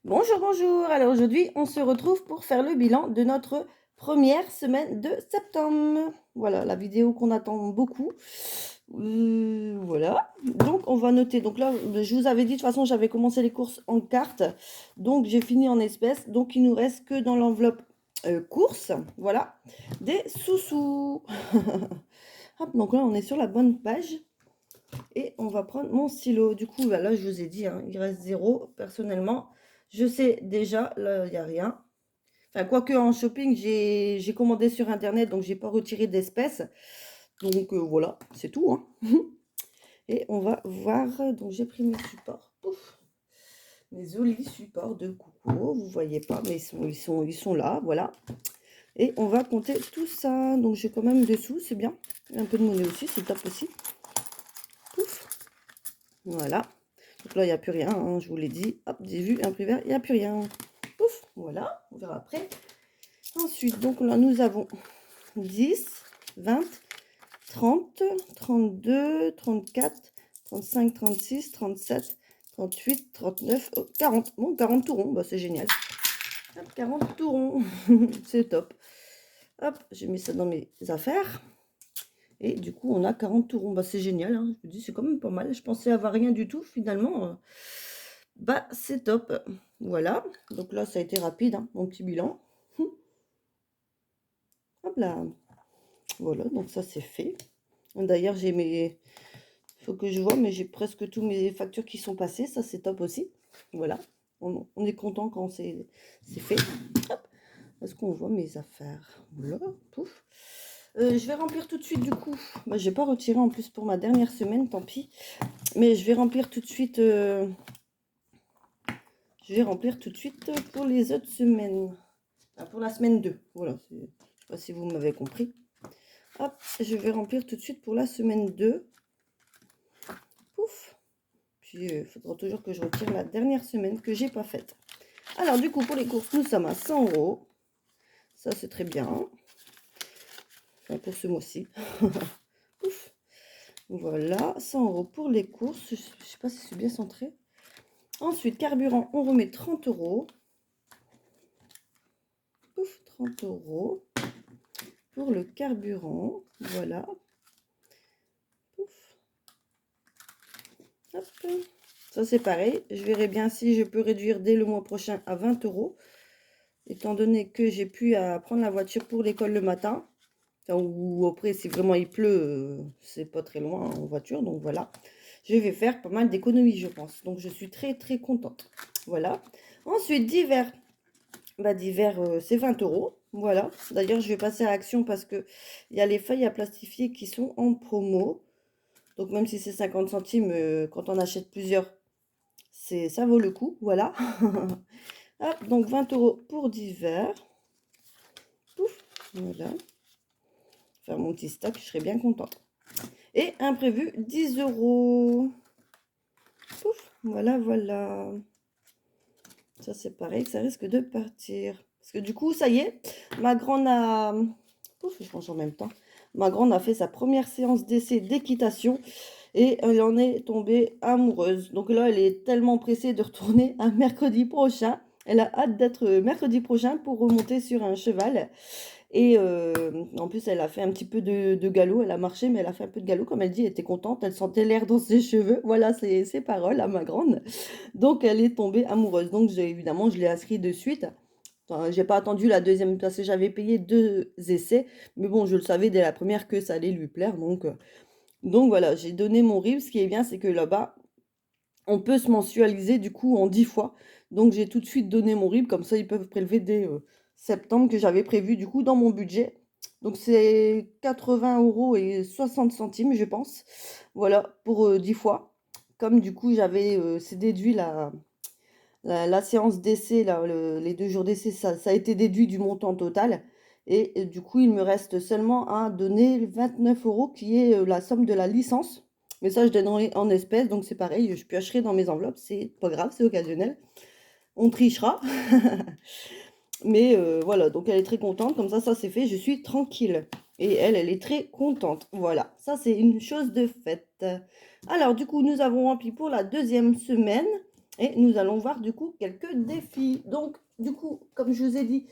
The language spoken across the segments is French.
Bonjour, bonjour. Alors aujourd'hui, on se retrouve pour faire le bilan de notre première semaine de septembre. Voilà, la vidéo qu'on attend beaucoup. Voilà. Donc on va noter. Donc là, je vous avais dit, de toute façon, j'avais commencé les courses en carte. Donc j'ai fini en espèces. Donc il nous reste que dans l'enveloppe courses, voilà, des sous-sous. Hop, donc là, on est sur la bonne page. Et on va prendre mon stylo. Du coup, bah là, je vous ai dit, hein, il reste 0. Personnellement, je sais déjà, là, il n'y a rien. Enfin, quoique en shopping, j'ai commandé sur Internet, donc j'ai pas retiré d'espèces. Donc voilà, c'est tout, hein. Et on va voir. Donc j'ai pris mes supports. Pouf, mes jolis supports de coucou. Vous voyez pas, mais ils sont là, voilà. Et on va compter tout ça. Donc j'ai quand même des sous, c'est bien. Un peu de monnaie aussi, c'est top aussi. Pouf, voilà. Donc là, il n'y a plus rien, hein, je vous l'ai dit. Hop, j'ai vu un prix vert, il n'y a plus rien. Ouf, voilà, on verra après. Ensuite, donc là, nous avons 10, 20, 30, 32, 34, 35, 36, 37, 38, 39, 40. Bon, 40 tourons, bah, c'est génial. Hop, 40 tourons, c'est top. Hop, j'ai mis ça dans mes affaires. Et du coup, on a 40 tourons. Bah, c'est génial, hein. Je me dis, c'est quand même pas mal. Je pensais avoir rien du tout, finalement. Bah, c'est top. Voilà. Donc là, ça a été rapide, hein, mon petit bilan. Hop là. Voilà, donc ça, c'est fait. D'ailleurs, j'ai mes... faut que je vois, mais j'ai presque tous mes factures qui sont passées. Ça, c'est top aussi. Voilà. On est content quand c'est fait. Hop. Est-ce qu'on voit mes affaires? Voilà. Pouf. Je vais remplir tout de suite, du coup. Bah, j'ai pas retiré en plus pour ma dernière semaine, tant pis. Mais je vais remplir tout de suite... Je vais remplir tout de suite pour les autres semaines. Enfin, pour la semaine 2. Voilà. Je ne sais pas si vous m'avez compris. Hop, je vais remplir tout de suite pour la semaine 2. Pouf. Puis il faudra toujours que je retire la dernière semaine que j'ai pas faite. Alors du coup, pour les courses, nous sommes à 100 €. Ça, c'est très bien. Enfin, pour ce mois-ci. Pouf. Voilà, 100 € pour les courses. Je ne sais pas si c'est bien centré. Ensuite, carburant, on remet 30 €. Pouf, 30 € pour le carburant. Voilà. Pouf. Hop. Ça, c'est pareil. Je verrai bien si je peux réduire dès le mois prochain à 20 €. Étant donné que j'ai pu prendre la voiture pour l'école le matin. Enfin, ou après, si vraiment il pleut, c'est pas très loin en voiture. Donc voilà. Je vais faire pas mal d'économies, je pense. Donc je suis très, très contente. Voilà. Ensuite, divers. Bah, divers, c'est 20 €. Voilà. D'ailleurs, je vais passer à Action parce que il y a les feuilles à plastifier qui sont en promo. Donc même si c'est 50 centimes, quand on achète plusieurs, ça vaut le coup. Voilà. Hop, donc 20 € pour divers. Pouf, voilà. Faire mon petit stock, je serais bien contente. Et imprévu, 10 €. Pouf, voilà, voilà. Ça, c'est pareil, ça risque de partir. Parce que du coup, ça y est, ma grande a... Pouf, je range en même temps. Ma grande a fait sa première séance d'essai d'équitation et elle en est tombée amoureuse. Donc là, elle est tellement pressée de retourner à mercredi prochain. Elle a hâte d'être mercredi prochain pour remonter sur un cheval. Et en plus, elle a fait un petit peu de galop. Elle a marché, mais elle a fait un peu de galop. Comme elle dit, elle était contente. Elle sentait l'air dans ses cheveux. Voilà ses paroles à ma grande. Donc, elle est tombée amoureuse. Donc, évidemment, je l'ai inscrit de suite. Enfin, j'ai pas attendu la deuxième parce que j'avais payé 2 essais. Mais bon, je le savais dès la première que ça allait lui plaire. Donc voilà, j'ai donné mon RIB. Ce qui est bien, c'est que là-bas, on peut se mensualiser du coup en 10 fois. Donc j'ai tout de suite donné mon RIB, comme ça ils peuvent prélever dès septembre que j'avais prévu du coup dans mon budget. Donc c'est 80 € et 60 centimes, je pense. Voilà, pour 10 fois. Comme du coup c'est déduit la séance d'essai, les 2 jours d'essai, ça a été déduit du montant total. Et du coup, il me reste seulement à donner 29 € qui est la somme de la licence. Mais ça, je donnerai en espèces, donc c'est pareil, je piocherai dans mes enveloppes, c'est pas grave, c'est occasionnel. On trichera. Mais voilà, donc elle est très contente, comme ça c'est fait, je suis tranquille. Et elle est très contente. Voilà, ça c'est une chose de faite. Alors du coup, nous avons rempli pour la deuxième semaine. Et nous allons voir du coup quelques défis. Donc, du coup, comme je vous ai dit,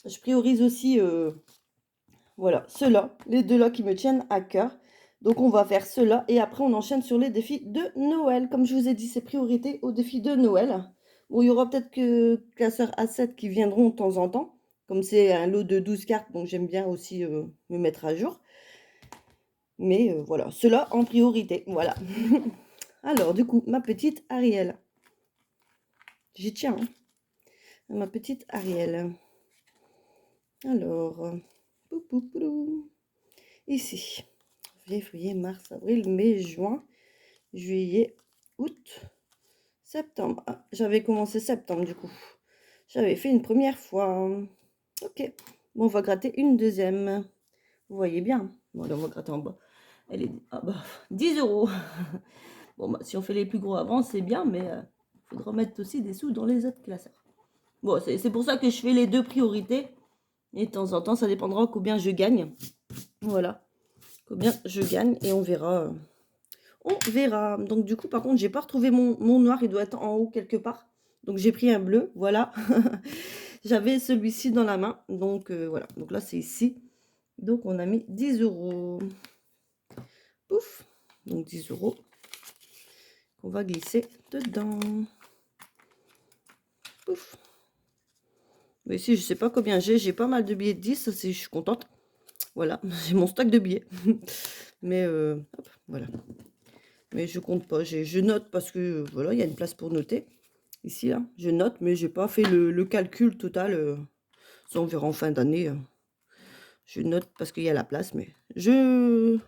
je priorise aussi, voilà, ceux-là, les deux-là qui me tiennent à cœur. Donc, on va faire ceux-là et après, on enchaîne sur les défis de Noël. Comme je vous ai dit, c'est priorité aux défis de Noël. Bon, il y aura peut-être que classeurs A7 qui viendront de temps en temps. Comme c'est un lot de 12 cartes, donc j'aime bien aussi me mettre à jour. Mais voilà, ceux-là en priorité. Voilà. Alors, du coup, ma petite Ariel. J'y tiens, hein. Ma petite Ariel. Alors, ici, février, mars, avril, mai, juin, juillet, août, septembre. Ah, j'avais commencé septembre du coup. J'avais fait une première fois. Ok. Bon, on va gratter une deuxième. Vous voyez bien. Bon, allez, on va gratter en bas. Elle est 10 euros. Bon, bah, si on fait les plus gros avant, c'est bien, mais il faudra mettre aussi des sous dans les autres classeurs. Bon, c'est pour ça que je fais les deux priorités. Et de temps en temps, ça dépendra combien je gagne. Voilà. Combien je gagne et on verra. On verra. Donc du coup, par contre, j'ai pas retrouvé mon noir. Il doit être en haut quelque part. Donc j'ai pris un bleu. Voilà. J'avais celui-ci dans la main. Donc voilà. Donc là, c'est ici. Donc on a mis 10 euros. Pouf. Donc 10 euros. On va glisser dedans. Pouf. Mais ici, je sais pas combien j'ai. J'ai pas mal de billets de 10. Je suis contente. Voilà. J'ai mon stock de billets. Mais hop, voilà. Mais je compte pas. Je note parce que voilà, il y a une place pour noter. Ici, là, je note, mais j'ai pas fait le calcul total. Ça, on verra en fin d'année. Je note parce qu'il y a la place, mais je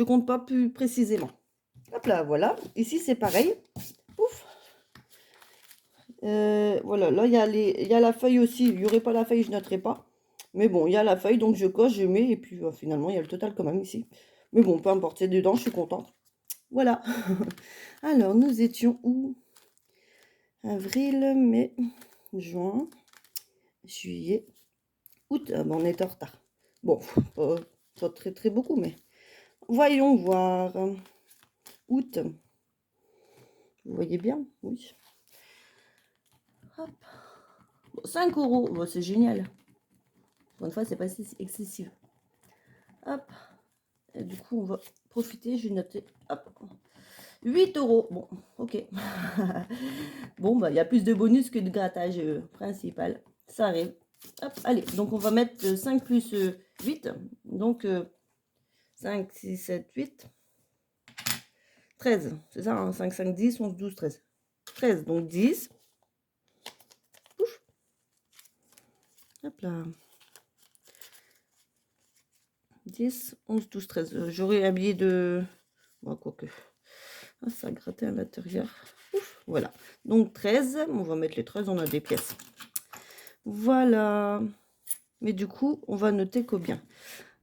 compte pas plus précisément. Hop là, voilà. Ici, c'est pareil. Ouf. Voilà, là, il y a la feuille aussi. Il n'y aurait pas la feuille, je noterai pas. Mais bon, il y a la feuille, donc je coche, je mets, et puis finalement, il y a le total quand même ici. Mais bon, peu importe, c'est dedans, je suis contente. Voilà. Alors, nous étions où? Avril, mai, juin, juillet, août. Ah ben, on est en retard. Bon, pas très très beaucoup, mais voyons voir. Août. Vous voyez bien? Oui. Hop. Bon, 5 euros. Bon, c'est génial. Pour une fois, c'est pas excessif. Hop. Et du coup, on va profiter. Je vais noter. Hop. 8 euros. Bon, ok. Bon, bah, il y a plus de bonus que de grattage principal. Ça arrive. Hop, allez. Donc, on va mettre 5 plus 8. Donc, 5, 6, 7, 8. 13. C'est ça, hein, 5, 5, 10, 11, 12, 13. 13, donc 10. Ouf. Hop là. 10, 11, 12, 13. J'aurais un billet de... Bon, quoique. Ah, ça a gratté à l'intérieur. Ouf, voilà. Donc 13. On va mettre les 13, on a des pièces. Voilà. Mais du coup, on va noter combien?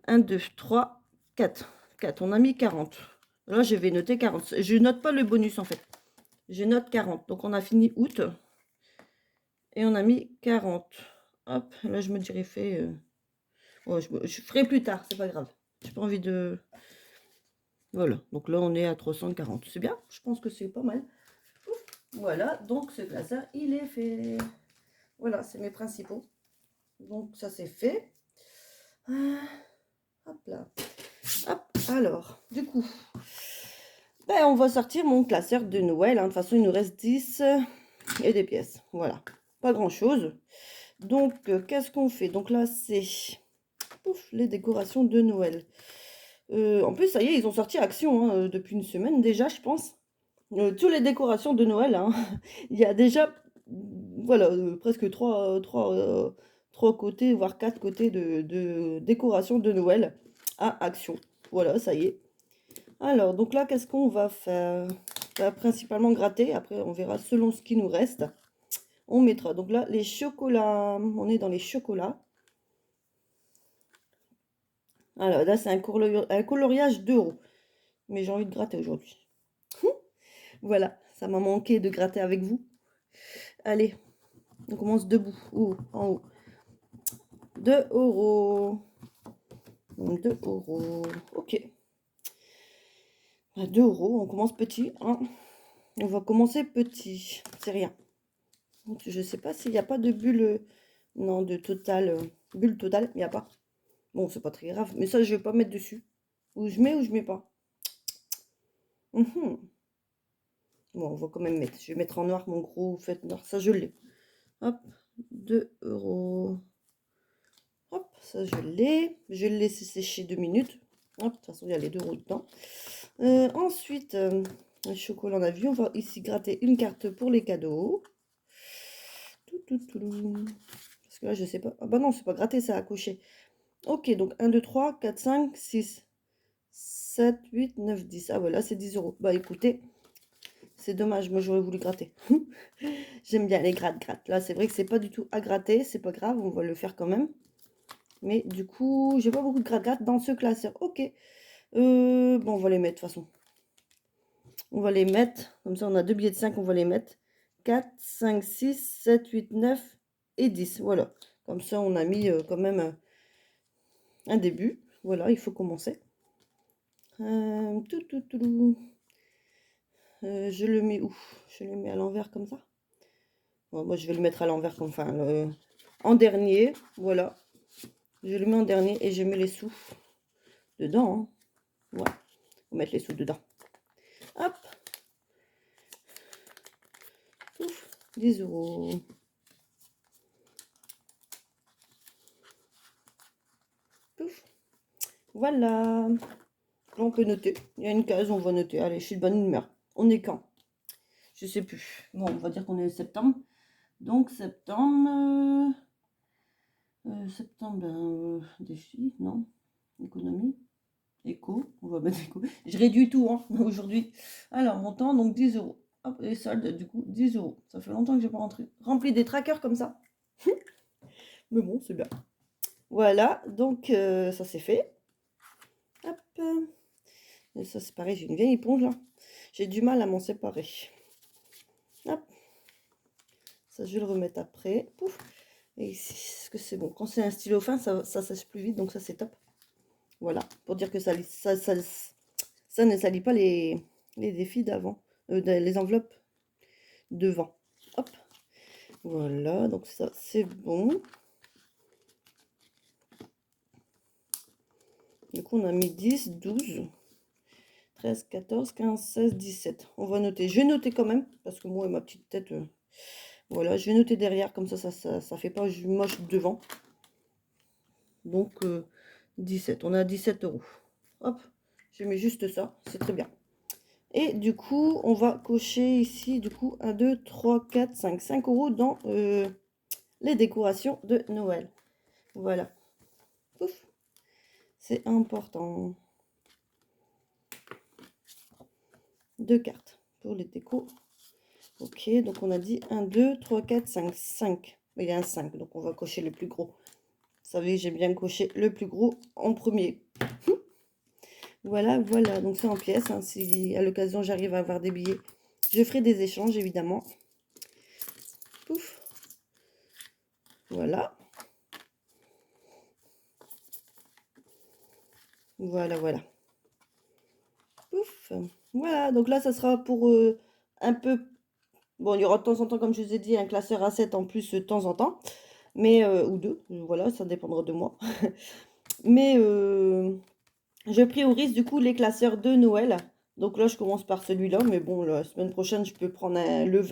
1, 2, 3, 4. 4. On a mis 40. Là, je vais noter 40. Je note pas le bonus, en fait. Je note 40. Donc, on a fini août. Et on a mis 40. Hop, là, je me dirais fait... Ouais, je ferai plus tard, c'est pas grave. J'ai pas envie de... Voilà, donc là, on est à 340. C'est bien, je pense que c'est pas mal. Voilà, donc ce classeur, il est fait. Voilà, c'est mes principaux. Donc, ça, c'est fait. Hop là. Hop, alors, du coup, ben, on va sortir mon classeur de Noël. Hein. De toute façon, il nous reste 10 et des pièces. Voilà, pas grand-chose. Donc, qu'est-ce qu'on fait? Donc là, c'est les décorations de Noël. En plus, ça y est, ils ont sorti Action hein, depuis une semaine déjà, je pense. Toutes les décorations de Noël. Hein. Il y a déjà, voilà, presque trois côtés, voire 4 côtés de décoration de Noël à Action. Voilà, ça y est. Alors, donc là, qu'est-ce qu'on va faire? On va principalement gratter. Après, on verra selon ce qui nous reste. On mettra. Donc là, les chocolats. On est dans les chocolats. Alors là, c'est un coloriage d'euros. Mais j'ai envie de gratter aujourd'hui. Voilà, ça m'a manqué de gratter avec vous. Allez, on commence debout, en haut. 2 euros. 2 euros. Ok. 2 euros, on commence petit. 1, On va commencer petit. C'est rien. Je sais pas s'il n'y a pas de bulle. Non, de total. Bulle totale, il n'y a pas. Bon, c'est pas très grave. Mais ça, je vais pas mettre dessus. Ou je mets pas. Mhm. Bon, on va quand même mettre. Je vais mettre en noir mon gros fait noir. Ça, je l'ai. Hop, 2 euros. Hop, ça, je l'ai. Je vais le laisser sécher 2 minutes. Hop, de toute façon, il y a les 2 euros dedans. Ensuite, le chocolat, on a vu. On va ici gratter une carte pour les cadeaux. Parce que là, je sais pas. Ah bah non, c'est pas gratté, ça a coché. Ok, donc 1, 2, 3, 4, 5, 6, 7, 8, 9, 10. Ah voilà, c'est 10 euros. Bah écoutez, c'est dommage, moi j'aurais voulu gratter. J'aime bien les gratte-gratte. Là, c'est vrai que c'est pas du tout à gratter, c'est pas grave, on va le faire quand même. Mais du coup, j'ai pas beaucoup de gratte-gratte dans ce classeur. Ok. Bon, on va les mettre de toute façon. On va les mettre. Comme ça, on a 2 billets de 5, on va les mettre. 4, 5, 6, 7, 8, 9 et 10. Voilà. Comme ça, on a mis quand même un début. Voilà, il faut commencer. Je le mets où? Je le mets à l'envers comme ça. Bon, moi, je vais le mettre à l'envers, enfin, en dernier. Voilà. Je le mets en dernier et je mets les sous dedans. Hein. Ouais. On va mettre les sous dedans. Hop. Ouf. 10 euros. Pouf. Voilà. On peut noter. Il y a une case, on va noter. Allez, je suis de bonne humeur. On est quand? Je sais plus. Bon, on va dire qu'on est septembre. Donc, septembre. Septembre, défi, non. Économie. Éco, on va mettre éco. Je réduis tout hein, aujourd'hui. Alors, montant, donc 10 euros. Hop, et soldes, du coup, 10 euros. Ça fait longtemps que j'ai pas rempli des trackers comme ça. Mais bon, c'est bien. Voilà, donc ça c'est fait. Hop. Et ça c'est pareil, j'ai une vieille éponge là. J'ai du mal à m'en séparer. Hop. Ça, je vais le remettre après. Pouf. Et ici, est-ce que c'est bon? Quand c'est un stylo fin, ça sèche plus vite, donc ça c'est top. Voilà, pour dire que ça ne salit pas les défis d'avant, les enveloppes devant. Hop. Voilà, donc ça c'est bon. Du coup, on a mis 10, 12, 13, 14, 15, 16, 17. On va noter. Je vais noter quand même, parce que moi et ma petite tête, voilà, je vais noter derrière, comme ça fait pas moche devant. Donc, 17. On a 17 euros. Hop, je mets juste ça, c'est très bien. Et du coup, on va cocher ici, du coup, 1, 2, 3, 4, 5. 5 euros dans les décorations de Noël. Voilà. Pouf. C'est important. 2 cartes pour les décos. Ok, donc on a dit 1, 2, 3, 4, 5. 5. Il y a un 5, donc on va cocher le plus gros. Vous savez, j'ai bien coché le plus gros en premier. Voilà, voilà. Donc c'est en pièces. Hein. Si à l'occasion j'arrive à avoir des billets, je ferai des échanges, évidemment. Pouf. Voilà. Voilà, voilà. Pouf. Voilà, donc là, ça sera pour un peu... Bon, il y aura de temps en temps, comme je vous ai dit, un classeur A7 en plus de temps en temps. Mais, ou deux, voilà, ça dépendra de moi. Mais je priorise du coup les classeurs de Noël. Donc là, je commence par celui-là. Mais bon, la semaine prochaine, je peux prendre le